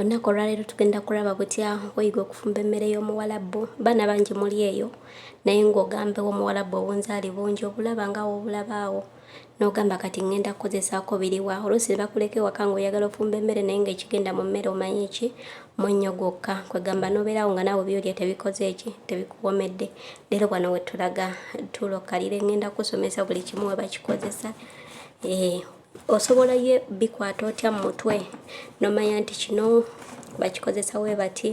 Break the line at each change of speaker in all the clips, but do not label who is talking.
Olunaku olwaleero tugenda kulaba butya oyiga okufumba emmere y'omuwalabu. Baana bangi muli eyo naye ng'ogambe omuwalabu obunzaali bungi obulaba nga obulabaawo n'ogamba kati ngenda kukozesaako biriwa. Oluusi ne bakuleka ewaka ng'oyagala ofumba emmere naye ng'ekigenda mu mmere omanyi ki? Munnyo gwokka. Kwegamba n'obeerawo nga naawe by'olya tebikoze ki? Tebikuwomedde. Leero wano we tulaga tulokalire ngenda kusomesa buli kimu we bakikozesa. Osobola ye bikwata otya mu mutwe n'omanya nti kino bakikozesa we bati,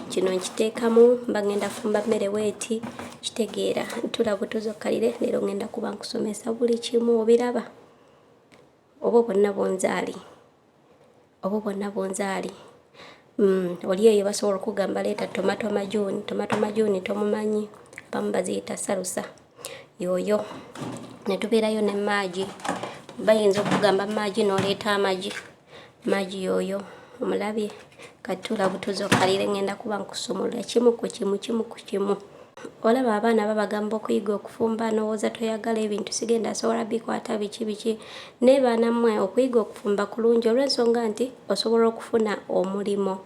kino nkiteekamu mba ngenda fumba mmere weeti, kitegeera. Tulaba tuzokkalire leero ngenda kuba nkusomesa buli kimu obiraba. Oba bonna bonzaali, oli eyo basobola okugamba leeta tomato majuuni tomumanyi, abamu baziyita salusa yooyo. Ne tubeerayo ne maagi, bayinza okugamba maagi n'oleeta maagi yooyo omulabye. Kati tulaba tuzokkalire ngenda kuba nkusumulula kimu ku kimu. Olaba abaana babagamba okuyiga okufumba n'owooza toyagala ebintu sigenda sobola bikwata biki. Naye baanammwe okuyiga okufumba kulungi olw'ensonga nti osobola okufuna omulimo.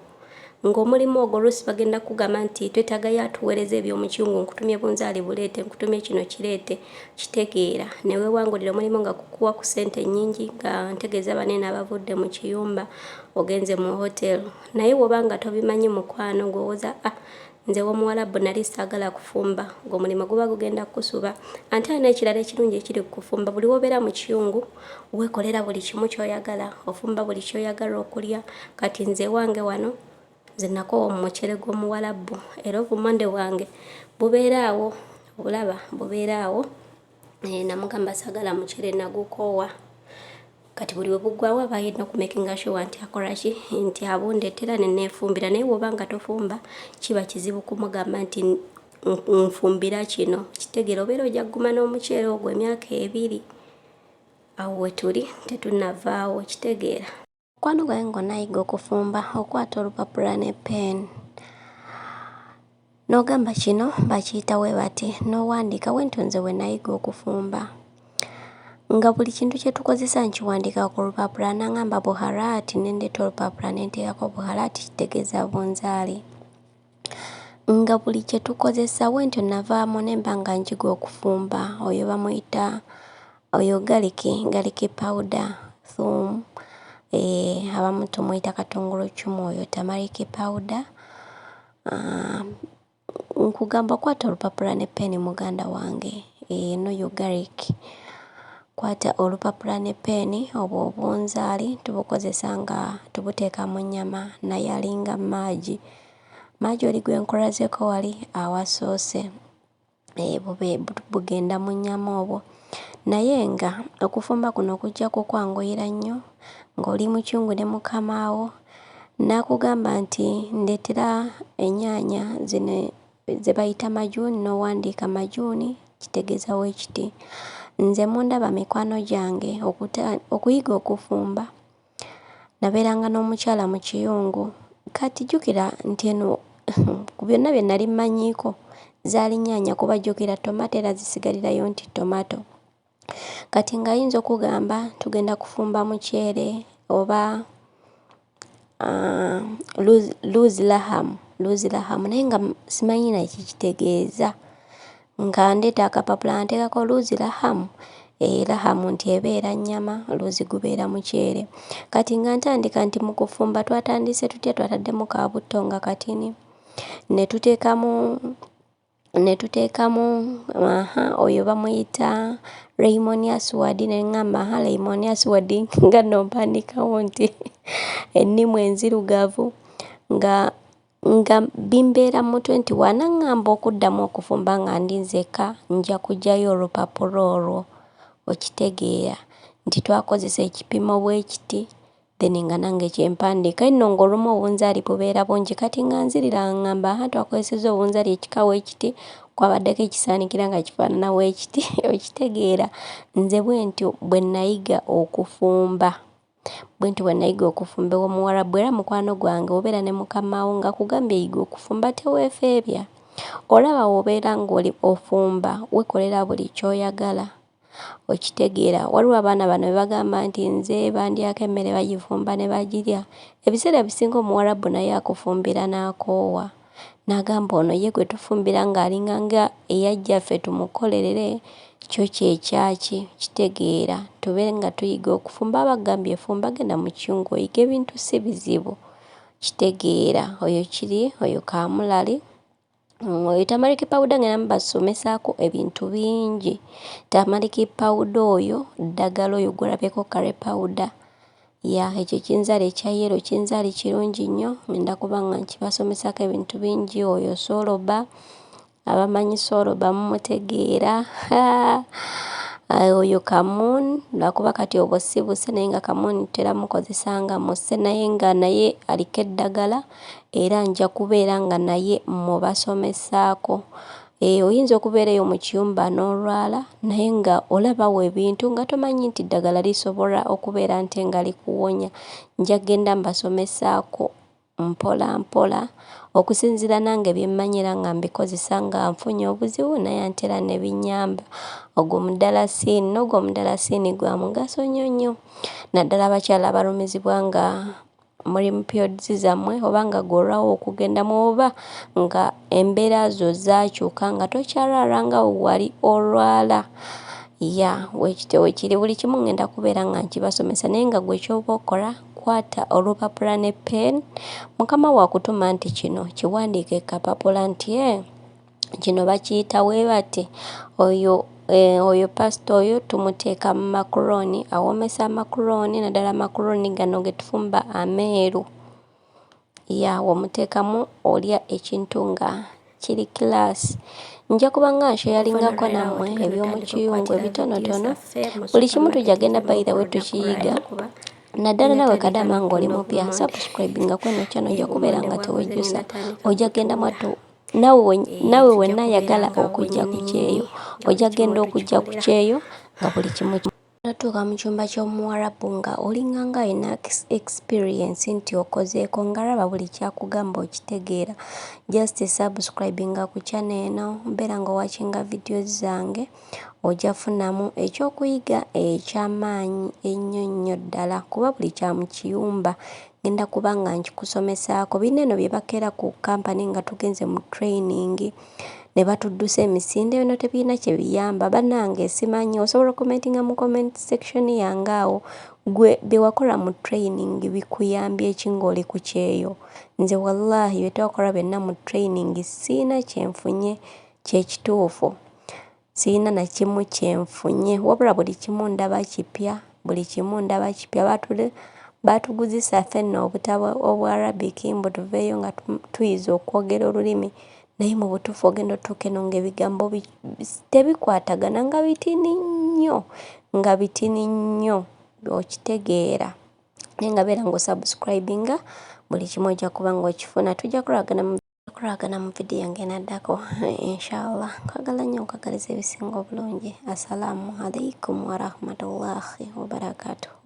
Ng'omulimu ogwo oluusi bagenda kugamba nti twetagayo atuweereza eby'omukiyungu, nkutumye bunzaali buleete, nkutumye kino kireete, kitegeera. Ne weewangulira omulimu nga kukuwa ku ssente nnyingi nga ntegeeza banene abavudde mu kiyumba ogenze mu hoteri. Naye bw'oba nga tobimanyi mukwano gw'owooza nze w'omuwalabu nali saagala kufumba, ng'omulimu guba gugenda kukusuba. Ate n'ekirala ekirungi ekiri ku kufumba, buli wobeera mu kiyungu weekolera buli kimu ky'oyagala, ofumba buli ky'oyagala okulya. Kati nze wange wano nze nakoowa omucere gw'omuwalabu era obumonde bwange bubeeraawo, obulaba bubeeraawo. Namugamba saagala mucere nagukoowa. Kati buli we buggwaawo aba ayina okumakinga sure nti akola ki? Nti abundeetera ne neefumbira. Naye bw'oba nga tofumba kiba kizibu kumugamba nti nfumbira kino. Kitegeera obeera ojja kuguma n'omuceere ogwo emyaka 2. Awo we tuli tetunnavaawo, kitegeera. Mukwano gwange ng'onaayiga okufumba, okwata olupapula ne peeni n'ogamba kino bakiyita we bati, n'owandiika bwentyo nze we nayiga okufumba. Nga buli kintu kye tukozesa nkiwandiika ku lupapula, n'angamba buharaati ne ndeeta olupapula ne nteekako buharaati, kitegeeza bunzaali. Nga buli kye tukozesa bwentyo navaamu ne mba nga njiga okufumba. Oyo bamuyita oyo garlic powder, thuum, abamu tumuyita katungulu cumu, oyo turmeric powder. Nkugamba kwata olupapula ne peeni muganda wange, n'oyo garlic. Kwata olupapula ne peeni obwo obunzaali tubukozesa nga tubuteeka mu nnyama naye alinga maagi oli gwe nkolazeko wali awasoose, bugenda mu nnyama obwo. Naye nga okufumba kuno kujja kukwanguyira nnyo ng'oli mu kyungu ne mukamaawo n'akugamba nti ndeetera ennyaanya zino ze bayita majuuni, n'owandiika majuuni, kitegeeza weekiti. Nze mundaba mikwano gyange okuyiga okufumba nabeeranga n'omukyala mu kiyungu. Kati jjukira nti eno ku byonna bye nali mmanyiiko zaali nnyaanya, kuba jjukira tomato era zisigalirayo nti tomato. Kati ng'ayinza okugamba tugenda kufumba muceere oba luzi lahamu naye nga simanyi na kitegeeza. Nga ndeeta akapapula nteekako luzi lahamu, lahamu nti ebeera nnyama, luzi gubeera muceere. Kati nga ntandika nti mu kufumba twatandise tutya, twataddemu ka butto nga katini, ne tuteekamu oyo bamuyita lemonious word, ne ngamba lemonious word nga nno mpandikawo nti ennimu enzirugavu, nga bimbeera mu mutwe nti wanaŋŋamba okuddamu okufumba nga ndi nzekka nja kuggyayo olupapula olwo, okitegeera nti twakozesa ekipimo bwe kiti, then nga nange kyempandiika. Nno ng'olumu obunzaali bubeera bungi, kati nga nzirira ngamba twakozesezza obunzaali ekika weekiti, kwabaddeko ekisaanikira nga kifaanana weekiti, okitegeera. Nze bwentyo bwe nayiga okufumba. Omuwarabu era mukwano gwange obeera ne mukamaawo nga kugambye yiga okufumba teweefeebya. Olaba w'obeera ng'oli ofumba weekolera buli ky'oyagala. okitegeera. Waliwo abaana bano bagamba nti nze bandyako emmere bagifumba ne bagirya. Ebiseera bisinga Omuwarabu naye akufumbira n'akoowa. N'agamba ono ye gwe tufumbira ng'alinga nga eyajjaffe tumukolerere, kyo kyekyaki, kitegeera. Tube nga tuyiga okufumba. Abagambye efumba genda mu kiyungu oyige ebintu si bizibu, kitegeera. Oyo kiri, oyo kaamulali. Oyo tamaliki pawuda ngenda mubasomesaako ebintu bingi. Tamaliki pawuda oyo ddagala oyo gwolabyeko kale pawuda. Ekyo kinzaali ekya yero kinzaali kirungi nnyo. Ngenda kuba nga nkibasomesaako ebintu bingi. Oyo sooloba, abamanyi sooloba mumutegeera. Oyo kamuuni, lwakuba kati obwo si buse naye nga kamuuni tutera mukozesa nga musse naye nga naye aliko eddagala era nja kubeera nga naye mubasomesaako. Oyinza okubeera eyo mu kiyumba n'olwala naye nga olabawo ebintu nga tomanyi nti ddagala lisobola okubeera nte nga likuwonya. Nja genda mbasomesaako mpola mpola okusinziira nange bye mmanyira nga mbikozesa nga nfunye obuzibu naye ate era ne binnyamba. Ogwo omudalasiini, n'ogwo omudalasiini gwa mugaso nnyo. Naddala abakyala abalumizibwa nga muri mu periods zammwe oba nga gw'olwawo okugendamu oba nga embeera zo zaakyuka nga tokyalwala nga wali olwala. Wekiri buli kimu ngenda kubeera nga nkibasomesa naye nga gwe ky'oba okola kwata olupapula ne pen. Mukama waakutuma nti kino kiwandiike kapapula nti kino bakiyita bwe bati. Oyo pasita oyo tumuteeka mu makuroni, awomesa makuroni, naddala makuroni gano ge tufumba ameeru. Womuteekamu olya ekintu nga kiri kilaasi. Nja kuba nga nshoyalingako nammwe eby'omu kiyungu ebitonotono. Buli kimu tujja genda by the way tukiyiga. Naddala nawe Kadama ng'oli mupya, subscribinga kweno channel ojja kubeera nga tewejjusa. Ojja genda mwatu nawe wenna ayagala okujja ku kyeyo ojja genda okujja ku kyeyo nga buli kimu natuuka mu kyumba ky'Omuwarabu nga olinga nga alina experience nti okozeeko ngalaba buli kyakugamba okitegeera. Just subscribinga ku channel eno mbeera nga owakinga videos zange ojja funamu ekyokuyiga eky'amaanyi ennyo ddala kuba buli kya mu kiyumba ngenda kuba nga nkikusomesaako. Bino eno bye bakeera ku kampani nga tugenze mu training ne batuddusa emisinde bino tebirina kye biyamba. Bannange simanyi osobola commentinga mu comment section yange awo gwe bye wakola mu training bikuyambye ki ng'oli ku kyeyo. Nze wallahi bye twakola byonna mu training siina kyenfunye kyekituufu, siina na kimu kyenfunye wabula buli kimu ndaba kipya, Batuguzisa ffenna obutabo obwa Arabic mbu tuveeyo nga tuyiza okwogera olulimi naye mu butuufu ogenda otuuka eno ng'ebigambo tebikwatagana nga bitini nnyo okitegeera. Naye nga beera ng'osubscribinga buli kimu ojja kuba ng'okifuna. Tujja kulagana mu vidiyo yange enaddako inshallah. Nkwagala nnyo nkwagaliza ebisinga obulungi. Assalamu alaikum warahmatullahi wabarakatuh.